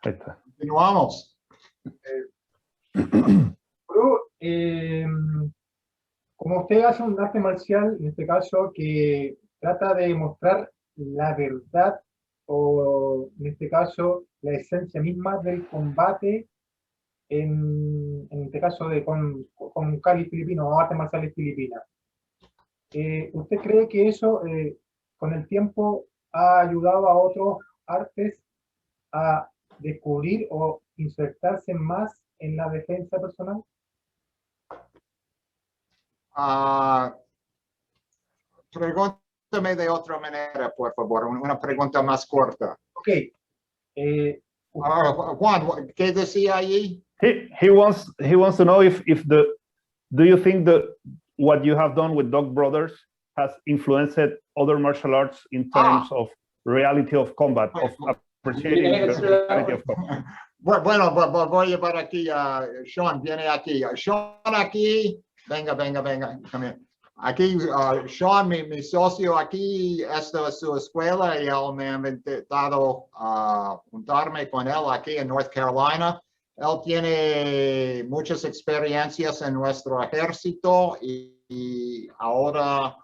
Ahí está. Continuamos. Pero, como usted hace un arte marcial, en este caso, que trata de mostrar la verdad, o en este caso, la esencia misma del combate, en este caso con Cali filipino o artes marciales filipinas. ¿Usted cree que eso, con el tiempo, ha ayudado a otros artes a descubrir o insertarse más en la defensa personal? Pregúntame de otra manera, por favor, una pregunta más corta. Ok. Juan, ¿qué decía allí? He wants to know if do you think that what you have done with Dog Brothers has influenced other martial arts in terms of reality of combat, of appreciating the reality of combat? Bueno, voy a llevar aquí a Sean, viene aquí. Sean aquí, venga. Come here. Aquí, Sean, mi socio aquí, esta es su escuela y él me ha invitado a juntarme con él aquí en North Carolina. Él tiene muchas experiencias en nuestro ejército y ahora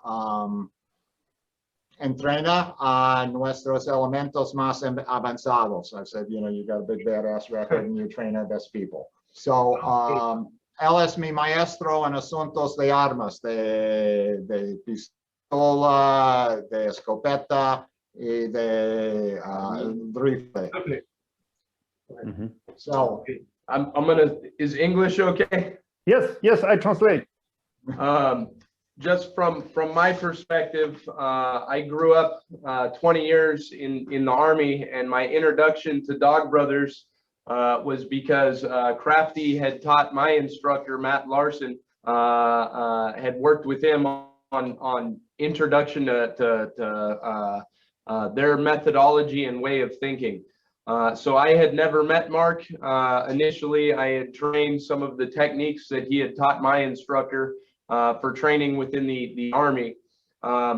entrena a nuestros elementos más avanzados. I said, you got a big badass record and you train our best people. So, él es mi maestro en asuntos de armas, de pistola, de escopeta y de rifle. So, I'm gonna, is English okay? Yes, I translate. Just from my perspective, I grew up 20 years in the Army, and my introduction to Dog Brothers was because Crafty had taught my instructor, Matt Larson, had worked with him on introduction to their methodology and way of thinking. So I had never met Mark. Initially, I had trained some of the techniques that he had taught my instructor for training within the Army.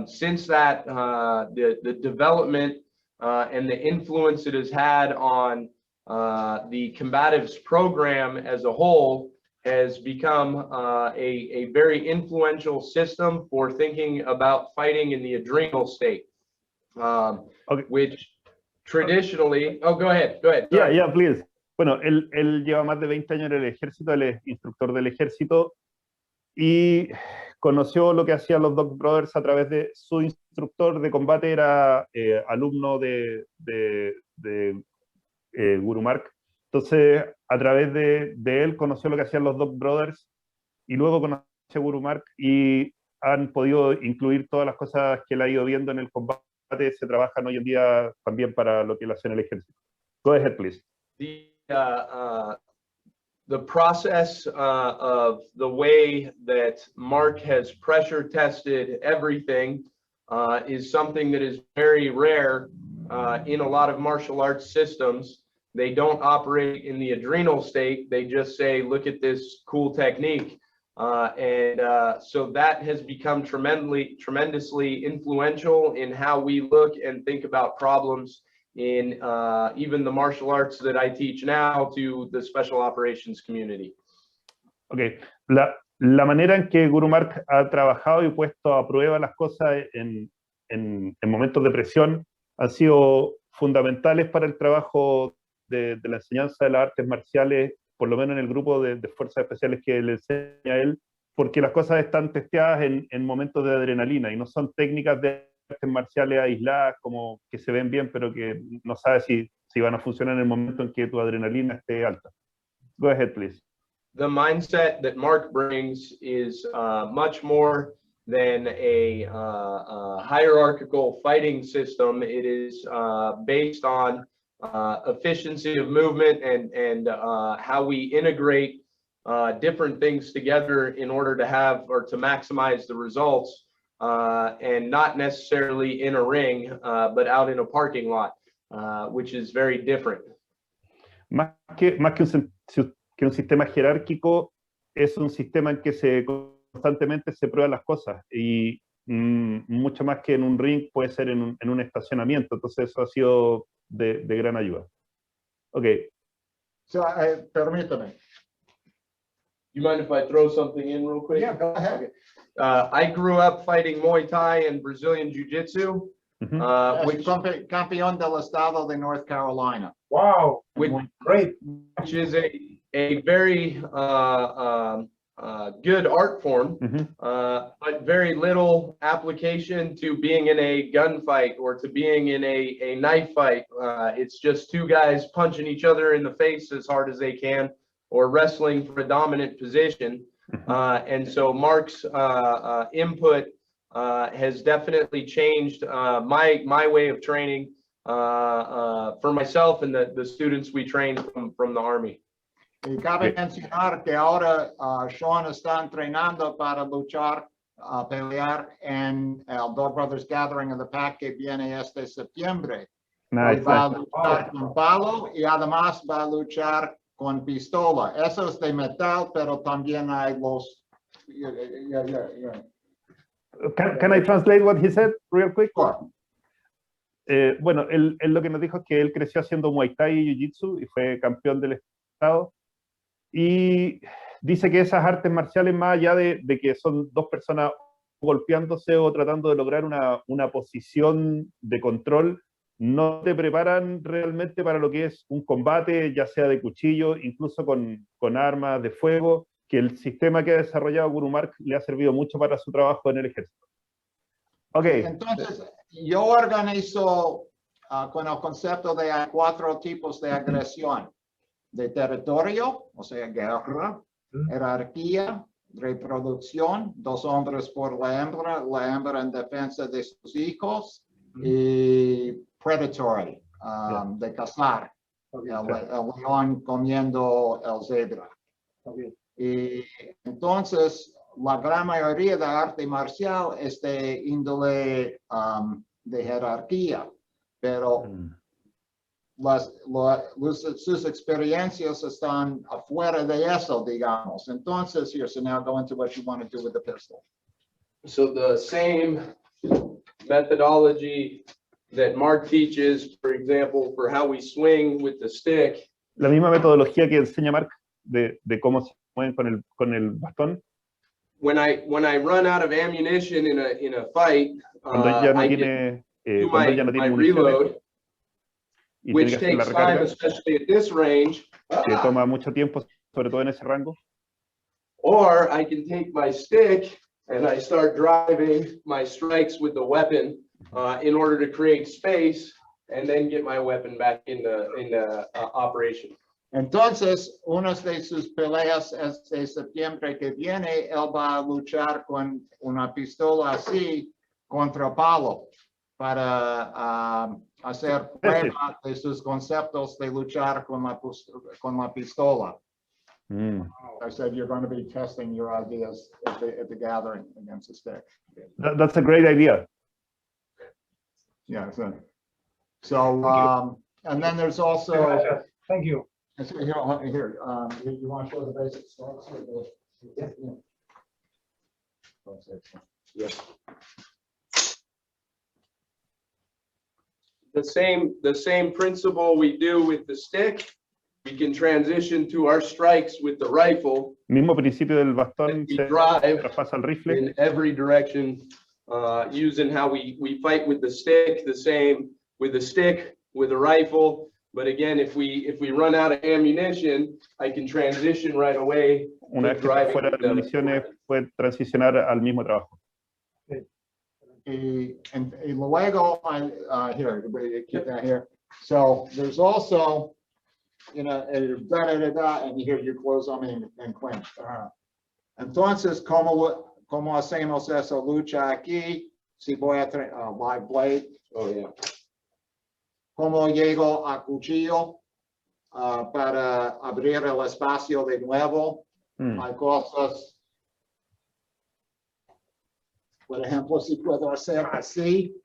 Since that, the development and the influence it has had on the combatives program as a whole has become a very influential system for thinking about fighting in the adrenal state, which traditionally, go ahead. Yeah, please. Bueno, él lleva más de 20 años en el ejército, él es instructor del ejército y conoció lo que hacían los Dog Brothers a través de su instructor de combate, era alumno de Guro Marc. Entonces, a través de él conoció lo que hacían los Dog Brothers y luego conoció a Guro Marc y han podido incluir todas las cosas que él ha ido viendo en el combate. Se trabajan hoy en día también para lo que él hace en el ejército. Go ahead, please. The process of the way that Mark has pressure tested everything is something that is very rare in a lot of martial arts systems. They don't operate in the adrenal state. They just say, look at this cool technique. So that has become tremendously influential in how we look and think about problems in even the martial arts that I teach now to the special operations community. Okay, la manera en que Guro Marc ha trabajado y puesto a prueba las cosas en momentos de presión han sido fundamentales para el trabajo de la enseñanza de las artes marciales, por lo menos en el grupo de fuerzas especiales que le enseña a él, porque las cosas están testeadas en momentos de adrenalina y no son técnicas de artes marciales aisladas como que se ven bien, pero que no sabes si van a funcionar en el momento en que tu adrenalina esté alta. Go ahead, please. The mindset that Mark brings is much more than a hierarchical fighting system. It is based on efficiency of movement and how we integrate different things together in order to have or to maximize the results, and not necessarily in a ring, but out in a parking lot, which is very different. Más que un sistema jerárquico, es un sistema en que constantemente se prueban las cosas y mucho más que en un ring puede ser en un estacionamiento. Entonces eso ha sido de gran ayuda. Okay, So, permítame. You mind if I throw something in real quick? Yeah, go ahead. I grew up fighting Muay Thai and Brazilian Jiu-Jitsu, Which campeón del estado de North Carolina. Wow, which, great. which is a very good art form, but very little application to being in a gunfight or to being in a knife fight. It's just two guys punching each other in the face as hard as they can, or wrestling for a dominant position. And so Mark's input has definitely changed my way of training for myself and the students we train from the Army. Y cabe mencionar que ahora Sean está entrenando para luchar, pelear en el Dog Brothers Gathering of the Pack que viene este septiembre. Nice, Va a nice. luchar con palo y además va a luchar con pistola. Eso es de metal, pero también hay los... Can I translate what he said real quick? Sure. Bueno, él lo que nos dijo es que él creció haciendo Muay Thai y Jiu-Jitsu y fue campeón del estado. Y dice que esas artes marciales, más allá de que son dos personas golpeándose o tratando de lograr una posición de control, no te preparan realmente para lo que es un combate, ya sea de cuchillo, incluso con armas de fuego, que el sistema que ha desarrollado Guro Marc le ha servido mucho para su trabajo en el ejército. Ok. Entonces, yo organizo con el concepto de 4 tipos de agresión. De territorio, o sea, guerra, jerarquía, reproducción, 2 hombres por la hembra en defensa de sus hijos, y predatory, de cazar, el león comiendo el cebra. Y entonces, la gran mayoría de arte marcial es de índole de jerarquía, pero sus experiencias están afuera de eso, digamos. Entonces, here, so now go into what you want to do with the pistol. So the same methodology that Mark teaches, for example, for how we swing with the stick. La misma metodología que enseña Marc de cómo se mueven con el bastón. When I run out of ammunition in a fight, Cuando ya no I tiene, do cuando ya no my tiene municiones reload, y tiene which que hacer la takes time, recarga, especially at this range. que toma mucho tiempo, sobre todo en ese rango. Or I can take my stick and I start driving my strikes with the weapon in order to create space and then get my weapon back in the operation. Entonces, una de sus peleas es de septiembre que viene, él va a luchar con una pistola así contra palo para hacer prueba de sus conceptos de luchar con la pistola. I said you're going to be testing your ideas at the gathering against the stick. That's a great idea. Yeah. So and then there's also. Thank you. Here, you want to show the basic strokes? Yeah. Yes. The same principle we do with the stick, we can transition to our strikes with the rifle. Mismo principio del bastón se traspasa al rifle. In every direction, using how we fight with the stick, the same with the stick, with a rifle. But again, if we run out of ammunition, I can transition right away. Una vez que está fuera de municiones, puede transicionar al mismo trabajo. Y luego, here, keep that here. So there's also, and here you close on me and clinch. Entonces, ¿cómo hacemos esa lucha aquí? Si voy a live blade. Oh yeah. ¿Cómo llego a cuchillo para abrir el espacio de nuevo? Hay cosas, por ejemplo, si puedo hacer así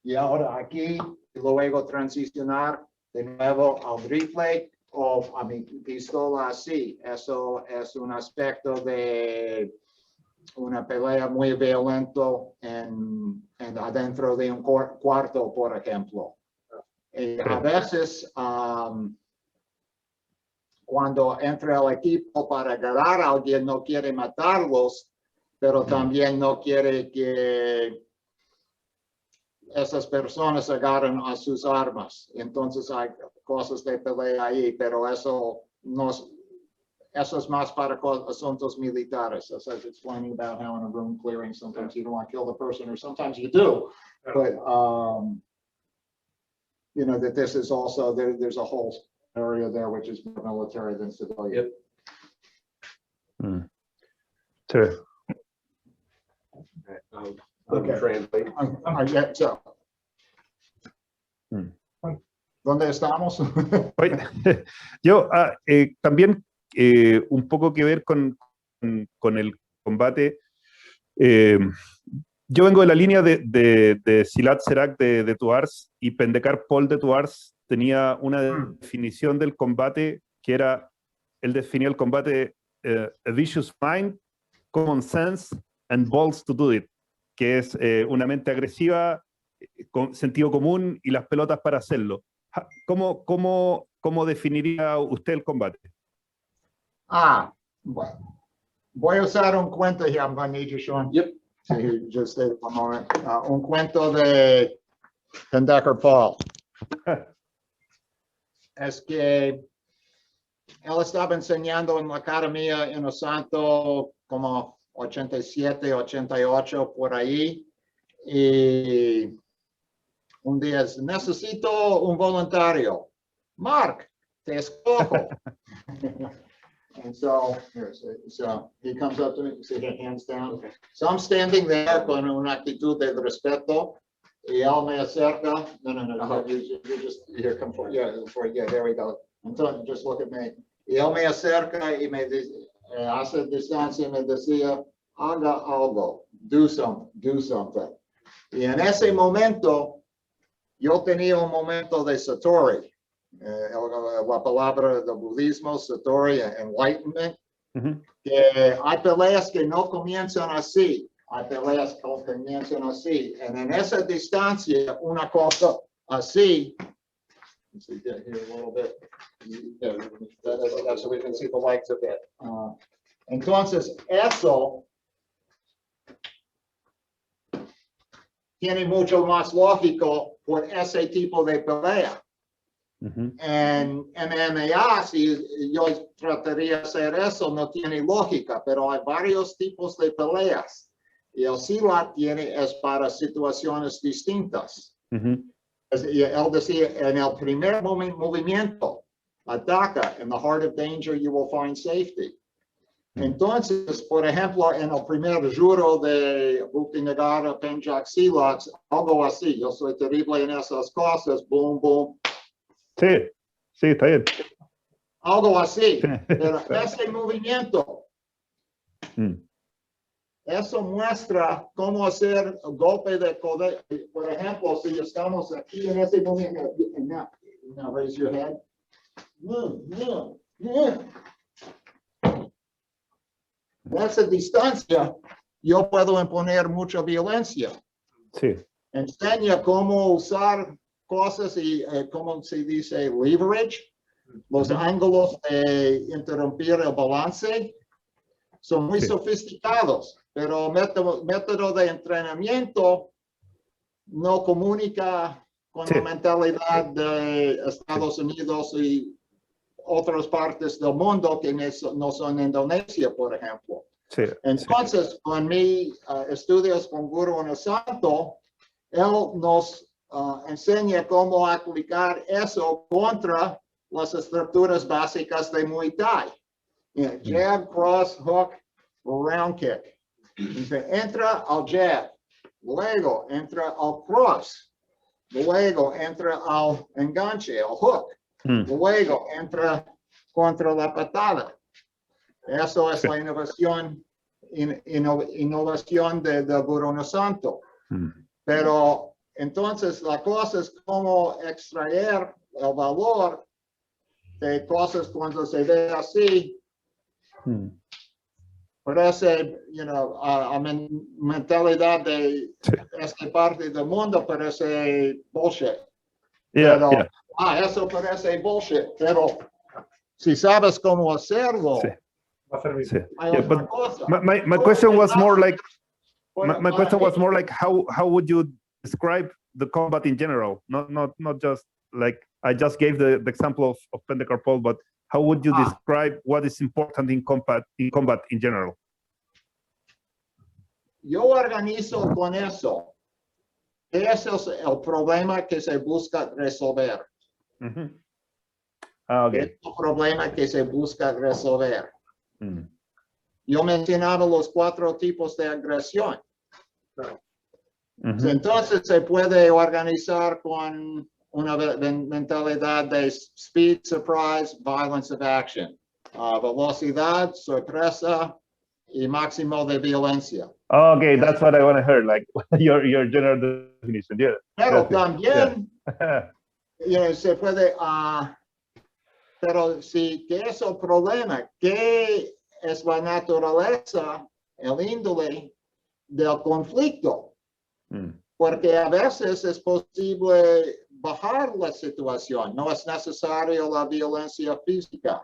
y ahora aquí, y luego transicionar de nuevo al rifle o a mi pistola así. Eso es un aspecto de una pelea muy violento adentro de un cuarto, por ejemplo. A veces, cuando entra el equipo para agarrar a alguien, no quiere matarlos, pero también no quiere que esas personas agarren a sus armas. Entonces hay cosas de pelea ahí, pero eso es más para asuntos militares. As I was explaining about how in a room clearing, sometimes you don't want to kill the person, or sometimes you do. But, you know, that this is also, there's a whole area there which is more military than civilian. Mm. Sure. Okay. Translate. So. ¿Dónde estamos? Oye, yo también un poco que ver con el combate. Yo vengo de la línea de Silat Serac de Tuars, y Pendekar Paul de Tuars tenía una definición del combate que era, él definía el combate a vicious mind, common sense and balls to do it, que es una mente agresiva, con sentido común y las pelotas para hacerlo. ¿Cómo definiría usted el combate? Bueno. Voy a usar un cuento here. I'm going to need you, Sean. Yep. Sí, just stay for a moment. Un cuento de Pendekar Paul. Es que él estaba enseñando en la academia en Osanto como 87, 88, por ahí. Y un día necesito un voluntario. Marc, te escojo. And so he comes up to me, see, hands down. So I'm standing there con una actitud de respeto. Y él me acerca. No, you just, here, come forward. Yeah, there we go. Entonces, just look at me. Y él me acerca y me dice, hace distancia y me decía, haga algo, do something. Y en ese momento, yo tenía un momento de satori. La palabra del budismo, satori, enlightenment, que hay peleas que no comienzan así, hay peleas que comienzan así, y en esa distancia, una cosa así, let's see, get here a little bit, so we can see the lights a bit. Entonces, eso tiene mucho más lógico por ese tipo de pelea. En MMA, si yo trataría de hacer eso, no tiene lógica, pero hay varios tipos de peleas. Y el Silat es para situaciones distintas. Y él decía, en el primer movimiento, ataca, in the heart of danger, you will find safety. Entonces, por ejemplo, en el primer juro de Bukti Nagara, Penjak Silat, algo así, yo soy terrible en esas cosas, boom, boom. Sí, está bien. Algo así, pero ese movimiento, eso muestra cómo hacer golpe de poder. Por ejemplo, si estamos aquí en ese movimiento, now raise your head. En esa distancia, yo puedo imponer mucha violencia. Sí. Enseña cómo usar cosas y, como se dice, leverage, los ángulos de interrumpir el balance, son muy sofisticados, pero método de entrenamiento no comunica con la mentalidad de Estados Unidos y otras partes del mundo que no son Indonesia, por ejemplo. Entonces, con mis estudios con Guro Marc, él nos enseña cómo aplicar eso contra las estructuras básicas de Muay Thai. Jab, cross, hook, round kick. Entra al jab, luego entra al cross, luego entra al enganche, al hook, luego entra contra la patada. Eso es la innovación de Guro Marc. Pero entonces, la cosa es cómo extraer el valor de cosas cuando se ve así. Parece, a mentalidad de esta parte del mundo parece bullshit. Pero, eso parece bullshit. Pero si sabes cómo hacerlo, Sí. Va a servir. Sí. hay Yeah, otra but cosa. my question was more like, my Para question was more ellos, like how would you describe the combat in general? Not just like I just gave the example of Pentecarpol, but how would you describe what is important in combat in general? yo organizo con eso. Ese es el problema que se busca resolver. Mhm. Okay. Es el problema que se busca resolver. Mm. Yo mencionaba los 4 tipos de agresión. Mhm. Entonces se puede organizar con una mentalidad de speed, surprise, violence of action, velocidad, sorpresa y máximo de violencia. Okay, that's what I want to hear. Like your general definition. Yeah. Pero Gracias. también Yeah. se puede, pero si que es el problema, ¿qué es la naturaleza, el índole del conflicto? Mm. Porque a veces es posible bajar la situación, no es necesario la violencia física.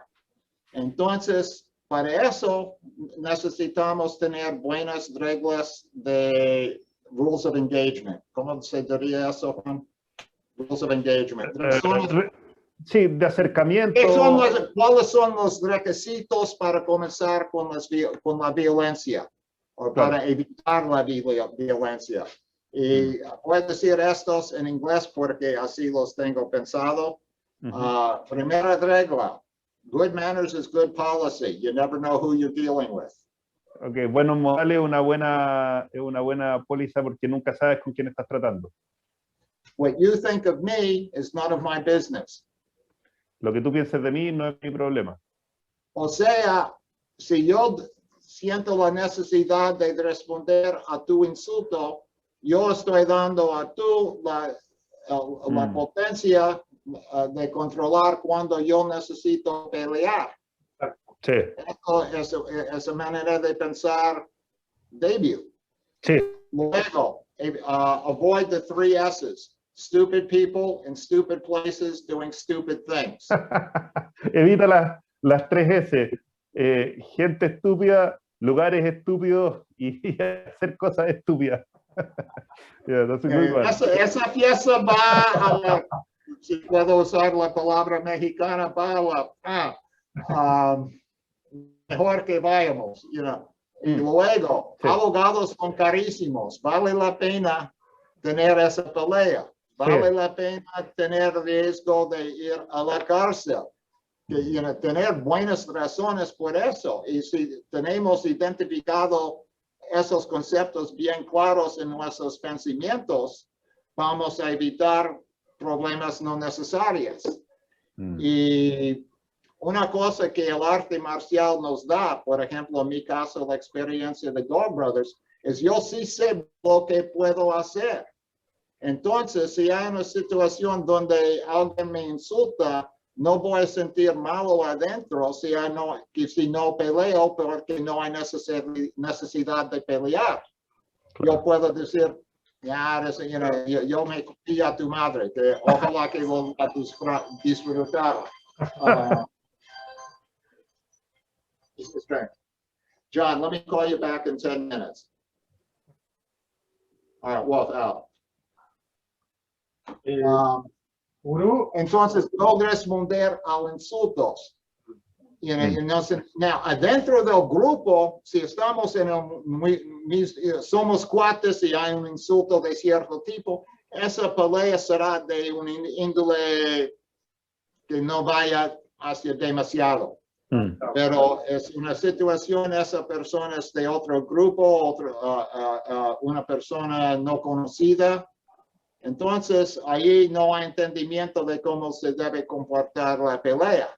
Entonces, para eso necesitamos tener buenas reglas de rules of engagement. ¿Cómo se diría eso, Juan? Rules of engagement. Sí, de acercamiento. ¿Cuáles son los requisitos para comenzar con la violencia o para evitar la violencia? Y voy a decir estos en inglés porque así los tengo pensado. Primera regla, good manners is good policy. You never know who you're dealing with. Okay, buenos modales es una buena póliza porque nunca sabes con quién estás tratando. What you think of me is none of my business. Lo que tú pienses de mí no es mi problema. O sea, si yo siento la necesidad de responder a tu insulto, yo estoy dando a tú la potencia de controlar cuando yo necesito pelear. Sí. Esa manera de pensar débil. Sí. Luego, avoid the 3 S's. Stupid people in stupid places doing stupid things. Evita las 3 S. Gente estúpida, lugares estúpidos y hacer cosas estúpidas. Yeah, that's a good one. Esa pieza va a la, si puedo usar la palabra mexicana, va a la, mejor que vayamos, you know. Y luego, Sí. abogados son carísimos. Vale la pena tener esa pelea. Vale la pena tener riesgo de ir a la cárcel. Tener buenas razones por eso. Y si tenemos identificado esos conceptos bien claros en nuestros pensamientos, vamos a evitar problemas no necesarios. Y una cosa que el arte marcial nos da, por ejemplo, en mi caso, la experiencia de Dog Brothers, es yo sí sé lo que puedo hacer. Entonces, si hay una situación donde alguien me insulta, no voy a sentir malo adentro si no peleo porque no hay necesidad de pelear. Yo puedo decir, yo me copio a tu madre, que ojalá que lo disfrutara. John, let me call you back in 10 minutes. All right, Wolf out. Guro, Entonces, no responder a los insultos. Now, adentro del grupo, si estamos somos cuates y hay un insulto de cierto tipo, esa pelea será de un índole que no vaya hacia demasiado. Pero es una situación, esa persona es de otro grupo, una persona no conocida. Entonces, ahí no hay entendimiento de cómo se debe comportar la pelea.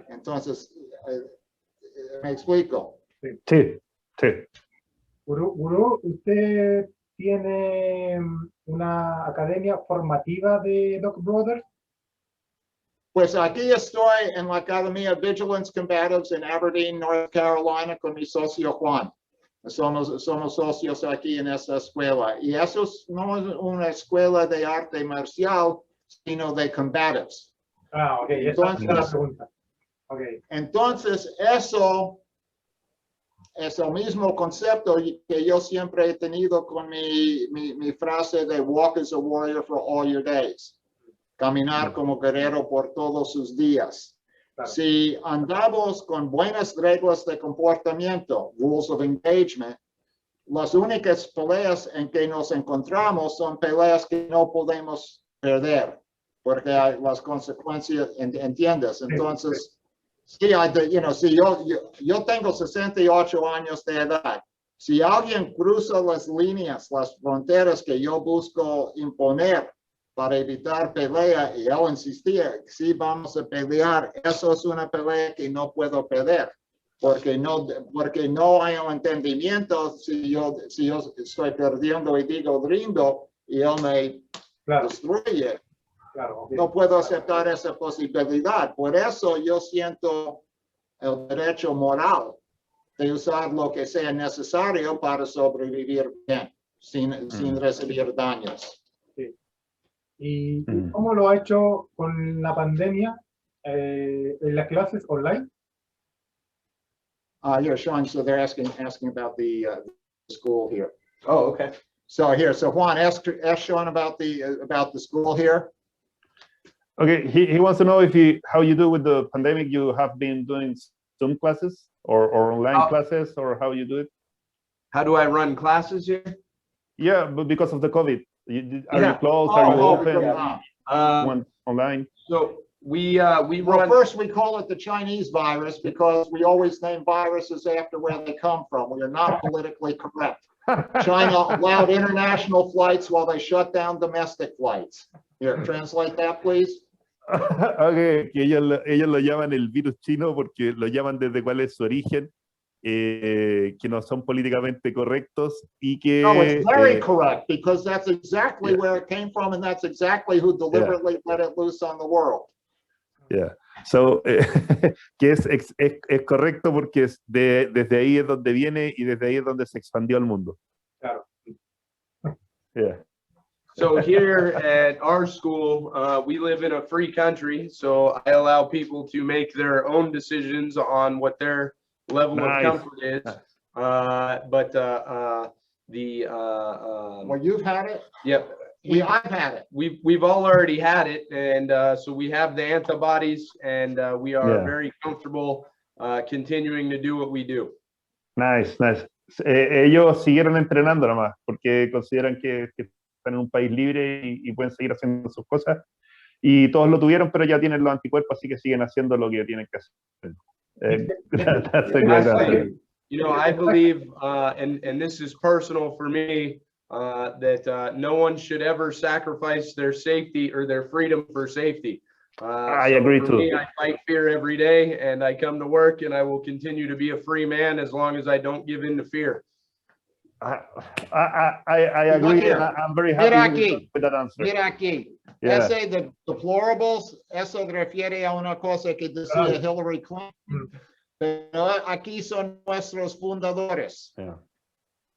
Entonces, ¿me explico? Sí, sí. Guro, ¿usted tiene una academia formativa de Dog Brothers? Pues aquí estoy en la Academia Vigilance Combatives en Aberdeen, North Carolina, con mi socio Juan. Somos socios aquí en esta escuela. Y eso no es una escuela de arte marcial, sino de combatives. Ok, esa es la pregunta. Okay. Entonces, eso es el mismo concepto que yo siempre he tenido con mi frase de walk as a warrior for all your days. Caminar como guerrero por todos sus días. Claro. Si andamos con buenas reglas de comportamiento, rules of engagement, las únicas peleas en que nos encontramos son peleas que no podemos perder, porque hay las consecuencias, ¿entiendes? Entonces, sí, si yo tengo 68 años de edad, si alguien cruza las líneas, las fronteras que yo busco imponer para evitar pelea, y él insistía, sí vamos a pelear, eso es una pelea que no puedo perder. Porque no hay un entendimiento si yo estoy perdiendo y digo rindo y él me destruye. Claro, okay. No puedo aceptar esa posibilidad. Por eso yo siento el derecho moral de usar lo que sea necesario para sobrevivir bien, sin recibir daños. Sí. ¿Y cómo lo ha hecho con la pandemia en las clases online? Yeah, Sean, so they're asking about the school here. Oh, okay. So Juan, ask Sean about the school here. Okay, he wants to know how you do with the pandemic. You have been doing Zoom classes or online classes, or how you do it? How do I run classes here? Yeah, but because of the COVID, are you Yeah. closed? Are you open? Yeah. Online? So we Well, run. first we call it the Chinese virus because we always name viruses after where they come from. We are not politically correct. China allowed international flights while they shut down domestic flights. Here, translate that, please. Okay, que ellos lo llaman el virus chino porque lo llaman desde cuál es su origen, que no son políticamente correctos y que... No, it's very correct because that's exactly where it came from and that's exactly who deliberately let it loose on the world. Yeah. So, que es correcto porque desde ahí es donde viene y desde ahí es donde se expandió al mundo. Claro. Yeah. So here at our school, we live in a free country, so I allow people to make their own decisions on what their level of comfort is. Well, you've had it? Yep. I've had it. We've all already had it, and so we have the antibodies, and we are very comfortable continuing to do what we do. Nice. Ellos siguieron entrenando nomás porque consideran que están en un país libre y pueden seguir haciendo sus cosas. Y todos lo tuvieron, pero ya tienen los anticuerpos, así que siguen haciendo lo que tienen que hacer. That's a great answer. You know, I believe, and this is personal for me, that no one should ever sacrifice their safety or their freedom for safety. I agree too. Me, I fight fear every day, and I come to work, and I will continue to be a free man as long as I don't give in to fear. I agree, and I'm very happy with that answer. Mira aquí. Ese de deplorables, eso refiere a una cosa que decía Hillary Clinton. Pero aquí son nuestros fundadores. Yeah.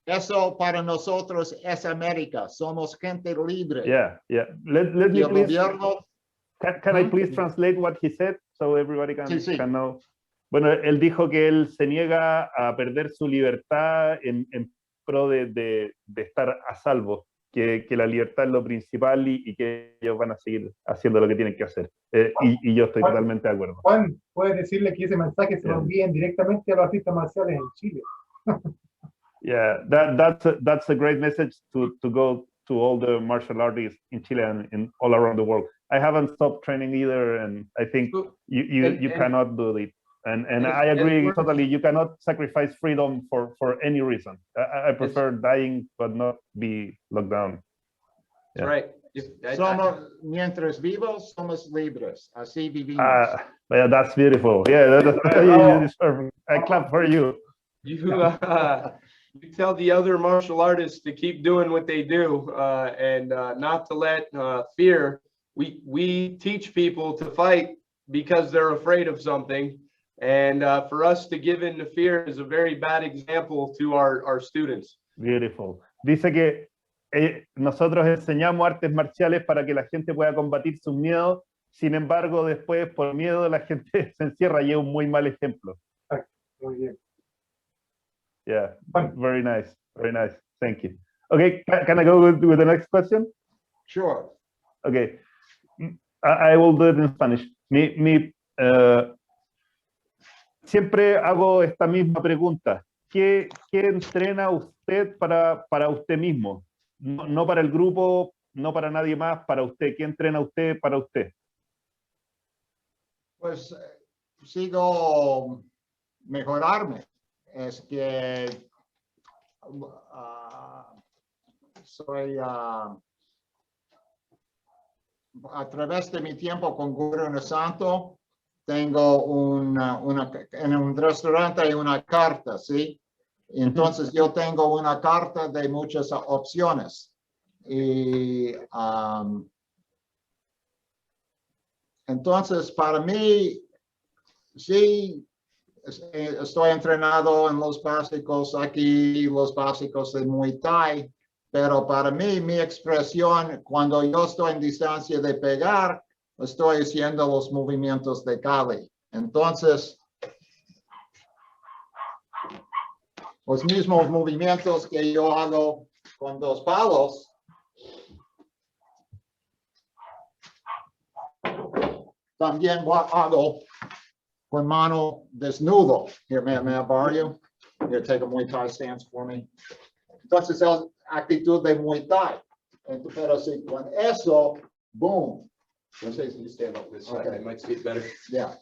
Eso para nosotros es América. Somos gente libre. Yeah. Let me please. Gobierno, Can I please translate what he said so everybody can know? Bueno, él dijo que él se niega a perder su libertad en pro de estar a salvo, que la libertad es lo principal y que ellos van a seguir haciendo lo que tienen que hacer. Y yo estoy totalmente de acuerdo. Juan, puedes decirle que ese mensaje se lo envíen directamente a los artistas marciales en Chile. Yeah, that's a great message to go to all the martial artists in Chile and all around the world. I haven't stopped training either, and I think you cannot do it. And I agree totally. You cannot sacrifice freedom for any reason. I prefer dying but not be locked down. Yeah. Right. Mientras vivos, somos libres. Así vivimos. Yeah, that's beautiful. Yeah, you deserve. I clap for you. You tell the other martial artists to keep doing what they do and not to let fear. We teach people to fight because they're afraid of something. And for us to give in to fear is a very bad example to our students. Beautiful. Dice que nosotros enseñamos artes marciales para que la gente pueda combatir sus miedos sin embargo, después, por miedo, la gente se encierra y es un muy mal ejemplo. Muy bien. Yeah, Fun. very nice, very nice. Thank you. Okay, can I go with the next question? Sure. Okay, I will do it in Spanish. Siempre hago esta misma pregunta. ¿Qué entrena usted para usted mismo? No para el grupo, no para nadie más, para usted. ¿Qué entrena usted para usted? Pues sigo mejorarme. Es que soy a través de mi tiempo con Guro Santo, tengo en un restaurante hay una carta, ¿sí? Entonces yo tengo una carta de muchas opciones. Y entonces para mí, sí, estoy entrenado en los básicos aquí, los básicos de Muay Thai, pero para mí, mi expresión, cuando yo estoy en distancia de pegar, estoy haciendo los movimientos de Kali. Entonces, los mismos movimientos que yo hago con 2 palos, también hago con mano desnudo. Here, may I borrow you? Here, take a Muay Thai stance for me. Entonces, es actitud de Muay Thai. Pero si con eso, boom. You stand up this side, Okay. I might see it better. Yeah.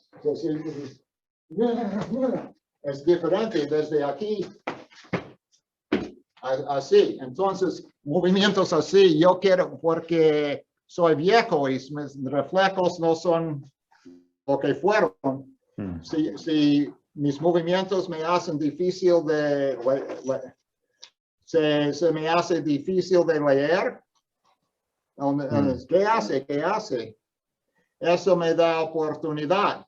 Es diferente desde aquí. Así. Entonces, movimientos así, yo quiero, porque soy viejo y mis reflejos no son lo que fueron. Si mis movimientos me hacen difícil se me hace difícil de leer. ¿Qué hace? ¿Qué hace? Eso me da oportunidad.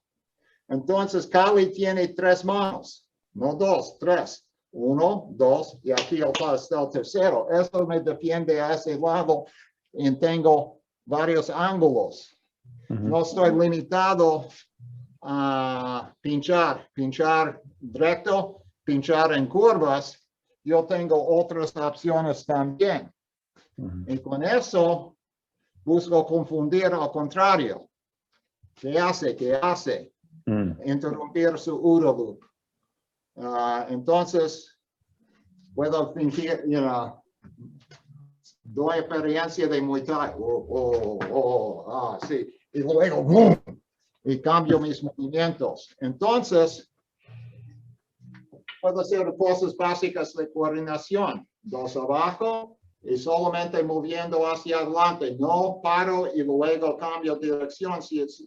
Entonces, Kali tiene 3 manos, no 2, 3. 1, 2, y aquí está el tercero. Eso me defiende a ese lado y tengo varios ángulos. No estoy limitado a pinchar recto, pinchar en curvas. Yo tengo otras opciones también. Y con eso busco confundir al contrario. ¿Qué hace? ¿Qué hace? Interrumpir su OODA loop. Entonces, puedo fingir, doy experiencia de Muay Thai. Sí. Y luego, ¡boom! Y cambio mis movimientos. Entonces, puedo hacer cosas básicas de coordinación. 2 abajo y solamente moviendo hacia adelante. No paro y luego cambio dirección. Si es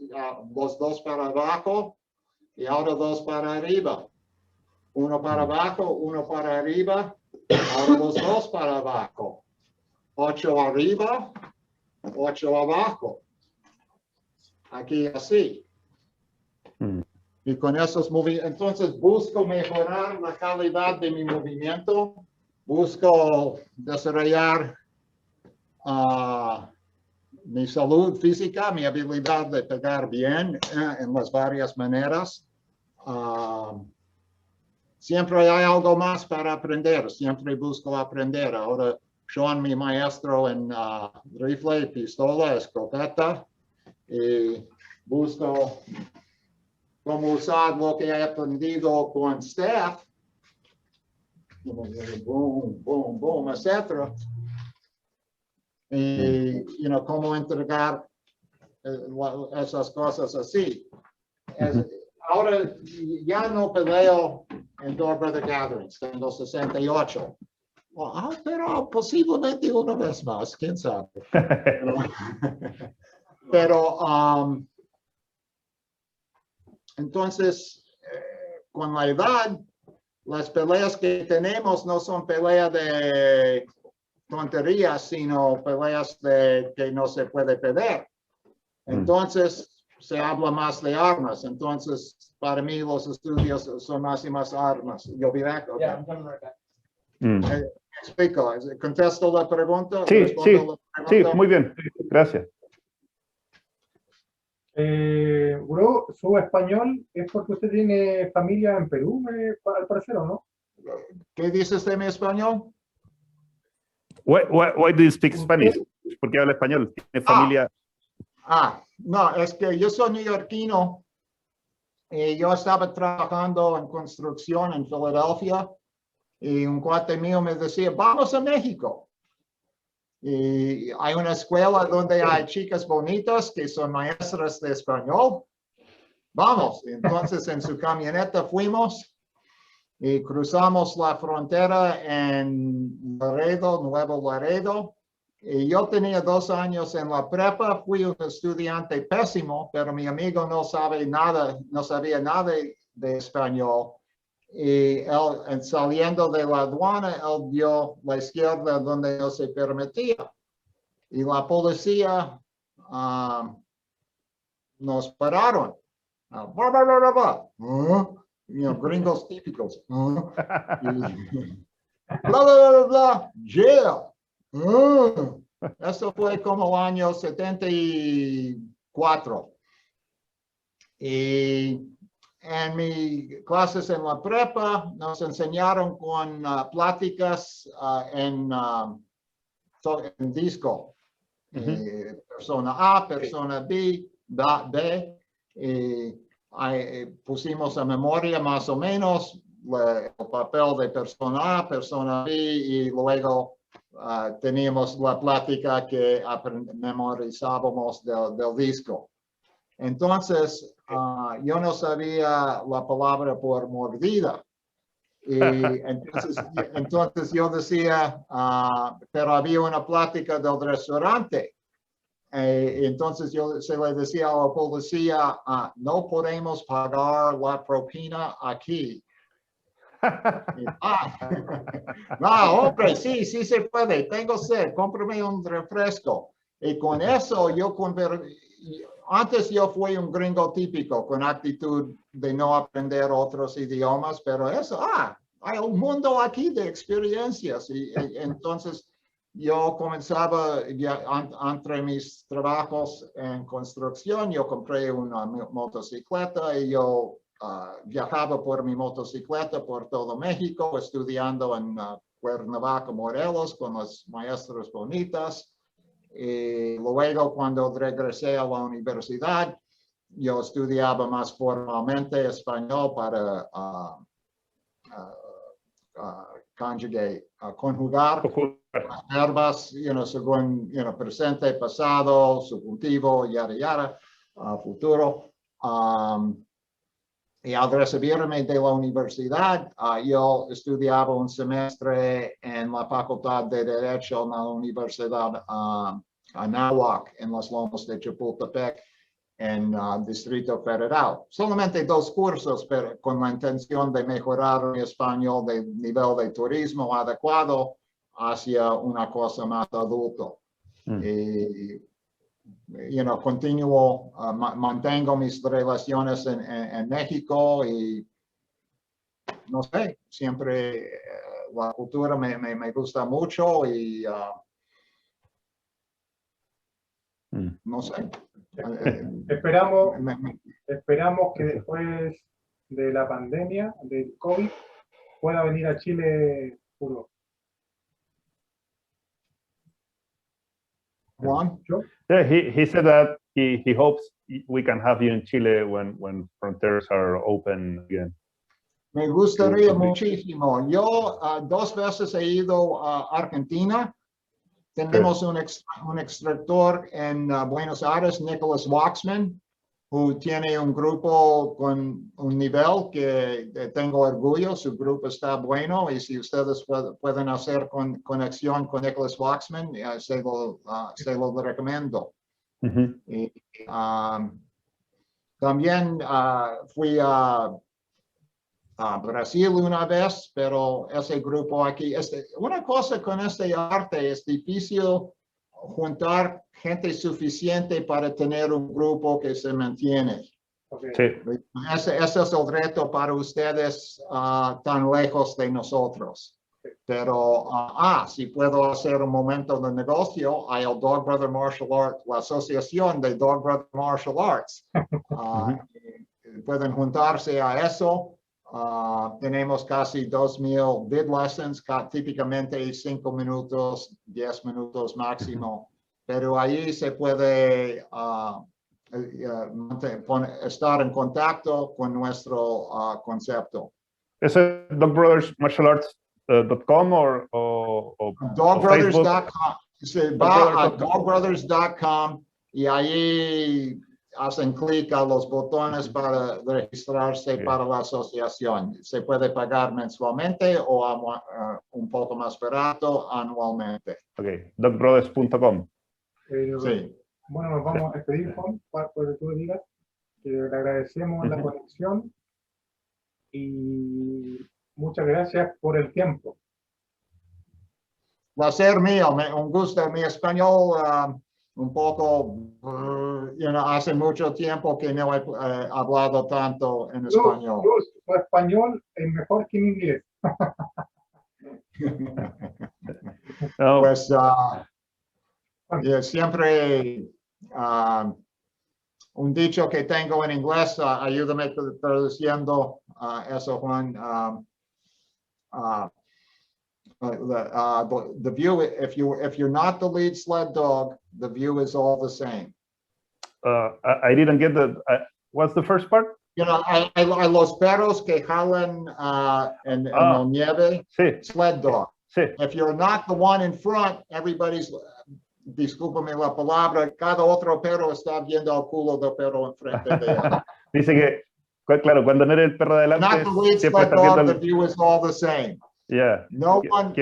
los 2 para abajo y ahora 2 para arriba. 1 para abajo, 1 para arriba. Ahora los 2 para abajo. 8 arriba, 8 abajo. Aquí así. Y con esos movimientos, entonces busco mejorar la calidad de mi movimiento, busco desarrollar mi salud física, mi habilidad de pegar bien en las varias maneras. Siempre hay algo más para aprender, siempre busco aprender. Ahora, Sean, mi maestro en rifle y pistola, escopeta, y busco cómo usar lo que he aprendido con staff, boom, boom, boom, etc. Y, cómo entregar esas cosas así. Ahora ya no peleo en Door Brother Gatherings, tengo 68. Pero posiblemente una vez más, quién sabe. Pero entonces, con la edad, las peleas que tenemos no son peleas de tonterías, sino peleas que no se puede perder. Entonces, se habla más de armas. Entonces, para mí, los estudios son más y más armas. You'll be back? Okay. Yeah, I'm coming right back. Explico. ¿Contesto la pregunta? Sí, muy bien. Gracias. Guro, su español es porque usted tiene familia en Perú, al parecer, ¿o no? ¿Qué dices de mi español? Why do you speak Spanish? ¿Por qué habla español? ¿Tiene familia? No, es que yo soy neoyorquino y yo estaba trabajando en construcción en Filadelfia y un cuate mío me decía, vamos a México. Y hay una escuela donde hay chicas bonitas que son maestras de español. Vamos, entonces en su camioneta fuimos y cruzamos la frontera en Laredo, Nuevo Laredo. Y yo tenía 2 años en la prepa, fui un estudiante pésimo, pero mi amigo no sabía nada de español. Y él, saliendo de la aduana, él vio la izquierda donde no se permitía. Y la policía nos pararon. Gringos típicos. Jail. Eso fue como año 74. Y en mis clases en la prepa nos enseñaron con pláticas en disco. Persona A, persona B, B. Pusimos a memoria más o menos el papel de persona A, persona B y luego teníamos la plática que memorizábamos del disco. Entonces, yo no sabía la palabra por mordida. Y entonces yo decía, pero había una plática del restaurante. Entonces yo se le decía a la policía, no podemos pagar la propina aquí. Hombre, sí se puede, tengo sed, cómprame un refresco. Y con eso antes yo fui un gringo típico con actitud de no aprender otros idiomas, pero eso, hay un mundo aquí de experiencias. Y entonces yo comenzaba, entre mis trabajos en construcción, yo compré una motocicleta y yo viajaba por mi motocicleta por todo México, estudiando en Cuernavaca, Morelos, con las maestras bonitas. Y luego, cuando regresé a la universidad, yo estudiaba más formalmente español para conjugar las verbas, según presente, pasado, subjuntivo, yada, futuro. Y al recibirme de la universidad, yo estudiaba un semestre en la Facultad de Derecho en la Universidad Anáhuac, en los Lomos de Chapultepec, en Distrito Federal. Solamente 2 cursos, pero con la intención de mejorar mi español de nivel de turismo adecuado hacia una cosa más adulto. Y, continúo, mantengo mis relaciones en México y no sé, siempre la cultura me gusta mucho y no sé. Esperamos que después de la pandemia, del COVID, pueda venir a Chile puro. Juan? Yeah, he said that he hopes we can have you in Chile when frontiers are open again. Me gustaría muchísimo. Yo 2 veces he ido a Argentina. Tenemos un extractor en Buenos Aires, Nicholas Waxman, who tiene un grupo con un nivel que tengo orgullo. Su grupo está bueno y si ustedes pueden hacer conexión con Nicholas Waxman, se lo recomiendo. Y, también fui a Brasil una vez, pero ese grupo aquí, una cosa con este arte es difícil juntar gente suficiente para tener un grupo que se mantiene. Okay. Sí. Ese es el reto para ustedes tan lejos de nosotros. Pero, si puedo hacer un momento de negocio, hay el Dog Brother Martial Arts, la asociación de Dog Brother Martial Arts. Pueden juntarse a eso. Tenemos casi 2,000 vid lessons, típicamente 5 minutos, 10 minutos máximo. Pero ahí se puede estar en contacto con nuestro concepto. ¿Eso es dogbrothersmartialarts.com o Dogbrothers.com. Se va a dogbrothers.com y ahí hacen clic a los botones para registrarse para la asociación. Se puede pagar mensualmente o un poco más barato anualmente. Ok, dogbrothers.com. Sí. Bueno, nos vamos a despedir, Juan, para que tú digas que le agradecemos la conexión y muchas gracias por el tiempo. Placer mío, un gusto. Mi español un poco, hace mucho tiempo que no he hablado tanto en español. Tu español es mejor que en inglés. No. Pues siempre un dicho que tengo en inglés, ayúdame traduciendo eso, Juan. The view, if you're not the lead sled dog, the view is all the same. I didn't get what's the first part? Hay los perros que jalan en la nieve, Sí. sled dog. Sí. If you're not the one in front, everybody's, discúlpame la palabra, cada otro perro está viendo el culo del perro enfrente de él. Dice que, claro, cuando no eres el perro adelante, Not the lead siempre sled estás viendo dog, the el... view is all the same. Yeah. No one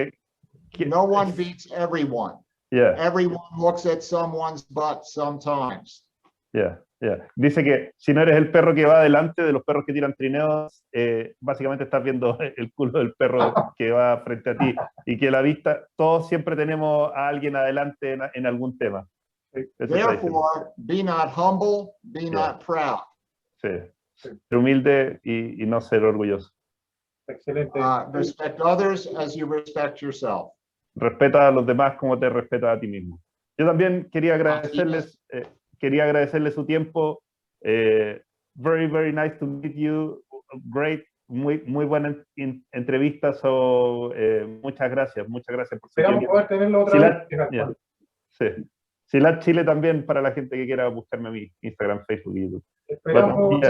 beats everyone. Yeah. Everyone looks at someone's butt sometimes. Yeah. Yeah. Dice que si no eres el perro que va adelante de los perros que tiran trineos, básicamente estás viendo el culo del perro que va frente a ti, y que la vista, todos siempre tenemos a alguien adelante en algún tema. Therefore, be not humble, be not proud. Sí. Ser humilde y no ser orgulloso. Excelente. Respect others as you respect yourself. Respeta a los demás como te respetas a ti mismo. Yo también quería agradecerles su tiempo. Very, very nice to meet you. Great, muy buena entrevista. Muchas gracias por su Esperamos tiempo. poder tenerlo otra vez. Sí. Silat Chile también, para la gente que quiera buscarme a mí, Instagram, Facebook y YouTube. Esperamos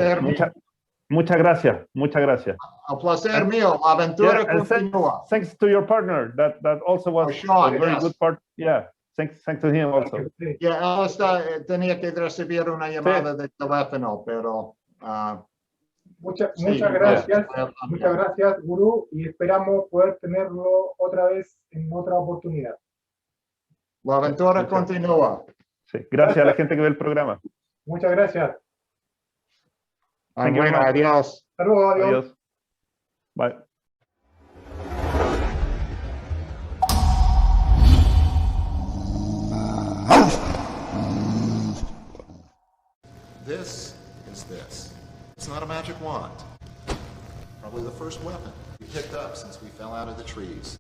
Muchas gracias. A placer mío, la aventura continúa. Thanks to your partner, that also was Sean, a very good part. Yeah, thanks to him also. Él tenía que recibir una llamada de teléfono, pero muchas gracias, Gurú, y esperamos poder tenerlo otra vez en otra oportunidad. La aventura continúa. Sí, gracias a la gente que ve el programa. Muchas gracias. Bueno, adiós. Saludos, adiós. Bye. This is this. It's not a magic wand. Probably the first weapon we picked up since we fell out of the trees.